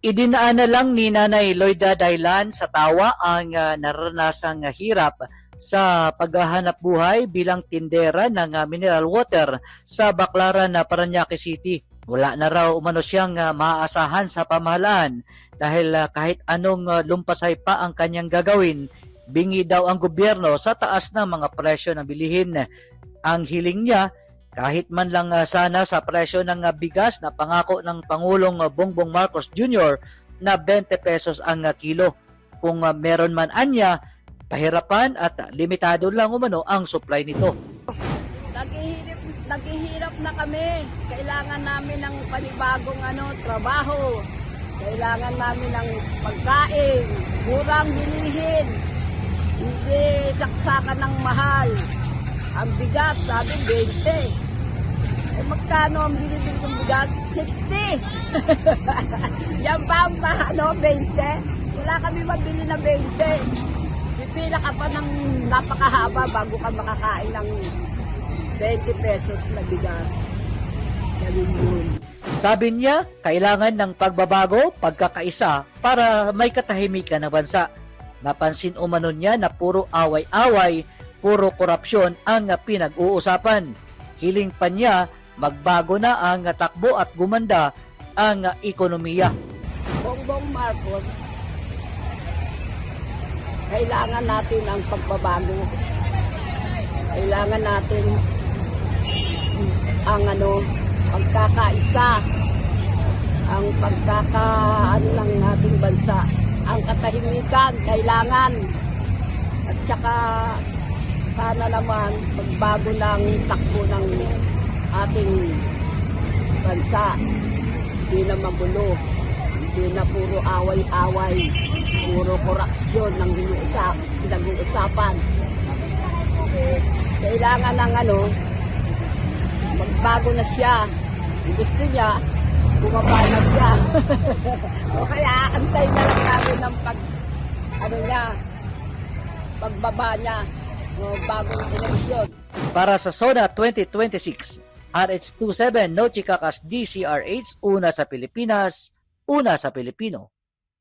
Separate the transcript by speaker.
Speaker 1: Idinaan na lang ni Nanay Loida Dailan sa tawa ang naranasang hirap sa paghahanap buhay bilang tindera ng mineral water sa Baclaran, Parañaque City. Wala na raw umano siyang maaasahan sa pamahalaan dahil kahit anong lumpasay pa ang kanyang gagawin, bingi daw ang gobyerno sa taas ng mga presyo ng bilihin. Ang hiling niya, kahit man lang sana sa presyo ng bigas na pangako ng Pangulong Bongbong Marcos Jr. na 20 pesos ang kilo. Kung meron man anya, pahirapan at limitado lang umano ang supply nito.
Speaker 2: Naghihirap na kami. Kailangan namin ng panibagong trabaho. Kailangan namin ng pagkain, murang bilihin, hindi saksakan ng mahal. Ang bigas, sabi 20. Eh, magkano ang binibili ng bigas? 60. Yan ba ang 20? Wala kami mabili na 20. Pipila ka pa ng napakahaba bago ka makakain ng 20 pesos na bigas. Galing yun.
Speaker 1: Sabi niya, kailangan ng pagbabago, pagkakaisa para may katahimikan na bansa. Napansin umano niya na puro away-away, puro korupsyon ang pinag-uusapan. Hiling pa niya, magbago na ang takbo at gumanda ang ekonomiya.
Speaker 2: Bongbong Marcos, kailangan natin ang pagbabago. Kailangan natin ang pagkakaisa, ang lang nating bansa, ang katahimikan kailangan, at saka sana naman magbago ng takbo ng ating bansa. Hindi na magulo, hindi na puro away-away, puro korupsyon ng pinag-uusapan. Kailangan ng magbago na siya. Gusto niya, bumaba na siya. O kaya antay na lang namin ng pagbaba niya. Bagong eleksyon.
Speaker 1: Para sa SONA 2026, RH27 Noche Kakas DCRH, una sa Pilipinas, una sa Pilipino.